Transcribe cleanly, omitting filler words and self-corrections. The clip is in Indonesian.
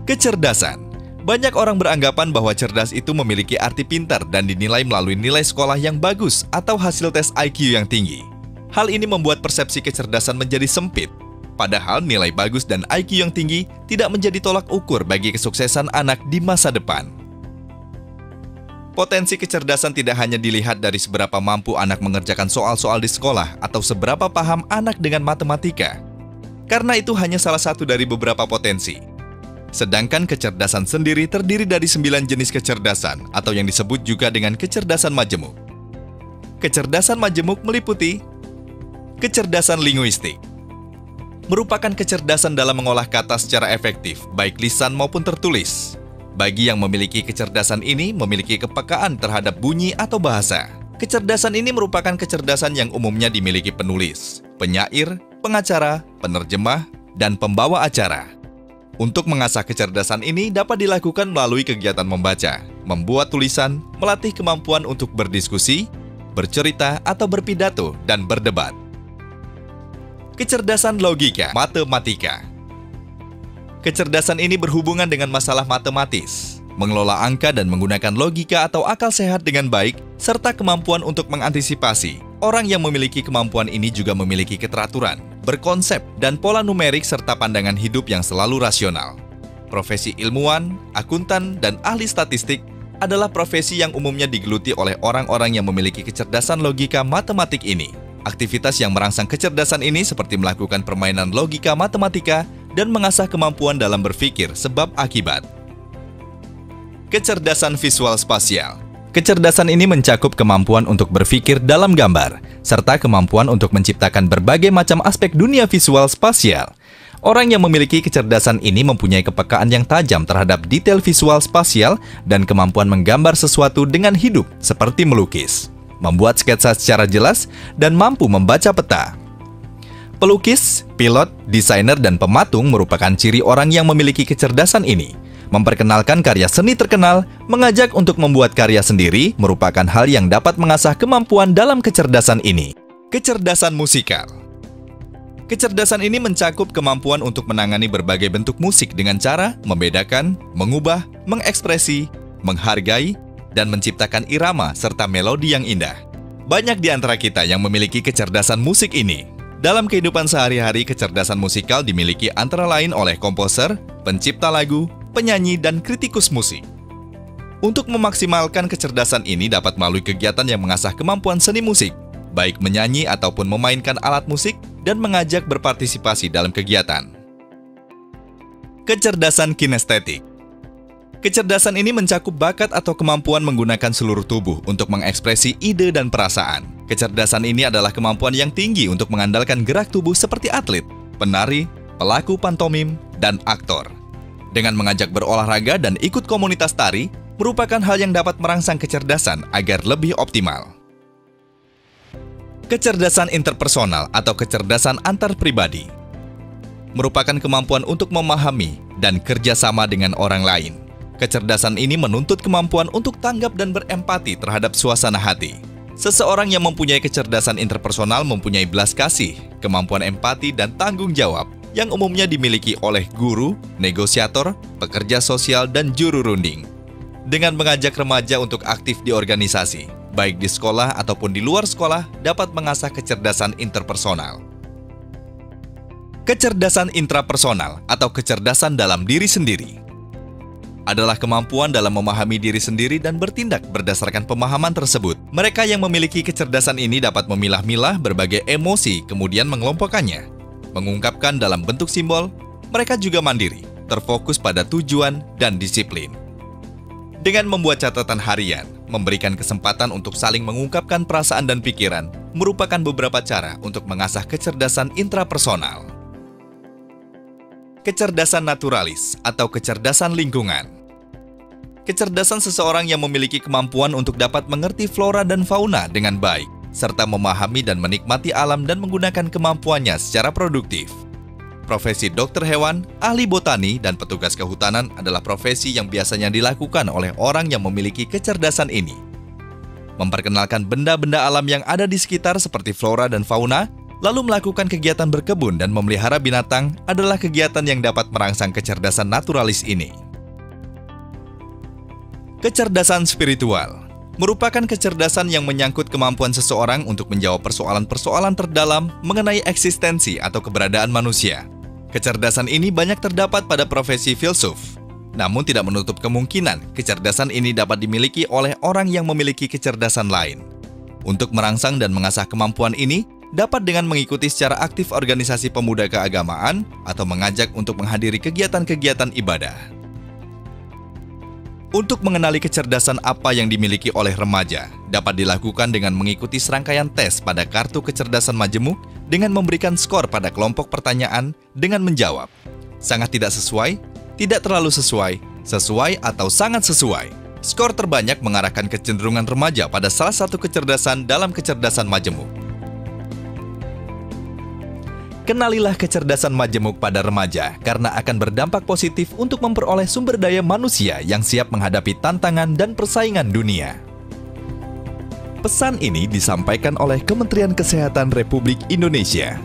Kecerdasan. Banyak orang beranggapan bahwa cerdas itu memiliki arti pintar dan dinilai melalui nilai sekolah yang bagus atau hasil tes IQ yang tinggi. Hal ini membuat persepsi kecerdasan menjadi sempit. Padahal nilai bagus dan IQ yang tinggi tidak menjadi tolak ukur bagi kesuksesan anak di masa depan. Potensi kecerdasan tidak hanya dilihat dari seberapa mampu anak mengerjakan soal-soal di sekolah atau seberapa paham anak dengan matematika. Karena itu hanya salah satu dari beberapa potensi. Sedangkan kecerdasan sendiri terdiri dari 9 jenis kecerdasan atau yang disebut juga dengan kecerdasan majemuk. Kecerdasan majemuk meliputi kecerdasan linguistik. Merupakan kecerdasan dalam mengolah kata secara efektif, baik lisan maupun tertulis. Bagi yang memiliki kecerdasan ini memiliki kepekaan terhadap bunyi atau bahasa. Kecerdasan ini merupakan kecerdasan yang umumnya dimiliki penulis, penyair, pengacara, penerjemah, dan pembawa acara. Untuk mengasah kecerdasan ini dapat dilakukan melalui kegiatan membaca, membuat tulisan, melatih kemampuan untuk berdiskusi, bercerita atau berpidato, dan berdebat. Kecerdasan logika, matematika. Kecerdasan ini berhubungan dengan masalah matematis, mengelola angka dan menggunakan logika atau akal sehat dengan baik, serta kemampuan untuk mengantisipasi. Orang yang memiliki kemampuan ini juga memiliki keteraturan, berkonsep, dan pola numerik serta pandangan hidup yang selalu rasional. Profesi ilmuwan, akuntan, dan ahli statistik adalah profesi yang umumnya digeluti oleh orang-orang yang memiliki kecerdasan logika matematik ini. Aktivitas yang merangsang kecerdasan ini seperti melakukan permainan logika matematika dan mengasah kemampuan dalam berpikir sebab akibat. Kecerdasan visual spasial. Kecerdasan ini mencakup kemampuan untuk berpikir dalam gambar, serta kemampuan untuk menciptakan berbagai macam aspek dunia visual spasial. Orang yang memiliki kecerdasan ini mempunyai kepekaan yang tajam terhadap detail visual spasial dan kemampuan menggambar sesuatu dengan hidup seperti melukis, membuat sketsa secara jelas, dan mampu membaca peta. Pelukis, pilot, desainer, dan pematung merupakan ciri orang yang memiliki kecerdasan ini. Memperkenalkan karya seni terkenal, mengajak untuk membuat karya sendiri merupakan hal yang dapat mengasah kemampuan dalam kecerdasan ini. Kecerdasan musikal. Kecerdasan ini mencakup kemampuan untuk menangani berbagai bentuk musik dengan cara membedakan, mengubah, mengekspresi, menghargai, dan menciptakan irama serta melodi yang indah. Banyak di antara kita yang memiliki kecerdasan musik ini. Dalam kehidupan sehari-hari, kecerdasan musikal dimiliki antara lain oleh komposer, pencipta lagu, penyanyi, dan kritikus musik. Untuk memaksimalkan kecerdasan ini dapat melalui kegiatan yang mengasah kemampuan seni musik, baik menyanyi ataupun memainkan alat musik, dan mengajak berpartisipasi dalam kegiatan. Kecerdasan kinestetik. Kecerdasan ini mencakup bakat atau kemampuan menggunakan seluruh tubuh untuk mengekspresi ide dan perasaan. Kecerdasan ini adalah kemampuan yang tinggi untuk mengandalkan gerak tubuh seperti atlet, penari, pelaku pantomim, dan aktor. Dengan mengajak berolahraga dan ikut komunitas tari, merupakan hal yang dapat merangsang kecerdasan agar lebih optimal. Kecerdasan interpersonal atau kecerdasan antar pribadi merupakan kemampuan untuk memahami dan kerjasama dengan orang lain. Kecerdasan ini menuntut kemampuan untuk tanggap dan berempati terhadap suasana hati. Seseorang yang mempunyai kecerdasan interpersonal mempunyai belas kasih, kemampuan empati, dan tanggung jawab yang umumnya dimiliki oleh guru, negosiator, pekerja sosial, dan juru runding. Dengan mengajak remaja untuk aktif di organisasi, baik di sekolah ataupun di luar sekolah, dapat mengasah kecerdasan interpersonal. Kecerdasan intrapersonal atau kecerdasan dalam diri sendiri adalah kemampuan dalam memahami diri sendiri dan bertindak berdasarkan pemahaman tersebut. Mereka yang memiliki kecerdasan ini dapat memilah-milah berbagai emosi kemudian mengelompokkannya, mengungkapkan dalam bentuk simbol. Mereka juga mandiri, terfokus pada tujuan dan disiplin. Dengan membuat catatan harian, memberikan kesempatan untuk saling mengungkapkan perasaan dan pikiran, merupakan beberapa cara untuk mengasah kecerdasan intrapersonal. Kecerdasan naturalis atau kecerdasan lingkungan. Kecerdasan seseorang yang memiliki kemampuan untuk dapat mengerti flora dan fauna dengan baik, serta memahami dan menikmati alam dan menggunakan kemampuannya secara produktif. Profesi dokter hewan, ahli botani, dan petugas kehutanan adalah profesi yang biasanya dilakukan oleh orang yang memiliki kecerdasan ini. Memperkenalkan benda-benda alam yang ada di sekitar seperti flora dan fauna, Lalu melakukan kegiatan berkebun dan memelihara binatang adalah kegiatan yang dapat merangsang kecerdasan naturalis ini. Kecerdasan spiritual merupakan kecerdasan yang menyangkut kemampuan seseorang untuk menjawab persoalan-persoalan terdalam mengenai eksistensi atau keberadaan manusia. Kecerdasan ini banyak terdapat pada profesi filsuf. Namun tidak menutup kemungkinan kecerdasan ini dapat dimiliki oleh orang yang memiliki kecerdasan lain. Untuk merangsang dan mengasah kemampuan ini, dapat dengan mengikuti secara aktif organisasi pemuda keagamaan atau mengajak untuk menghadiri kegiatan-kegiatan ibadah. Untuk mengenali kecerdasan apa yang dimiliki oleh remaja, dapat dilakukan dengan mengikuti serangkaian tes pada kartu kecerdasan majemuk dengan memberikan skor pada kelompok pertanyaan dengan menjawab sangat tidak sesuai, tidak terlalu sesuai, sesuai atau sangat sesuai. Skor terbanyak mengarahkan kecenderungan remaja pada salah satu kecerdasan dalam kecerdasan majemuk. Kenalilah kecerdasan majemuk pada remaja karena akan berdampak positif untuk memperoleh sumber daya manusia yang siap menghadapi tantangan dan persaingan dunia. Pesan ini disampaikan oleh Kementerian Kesehatan Republik Indonesia.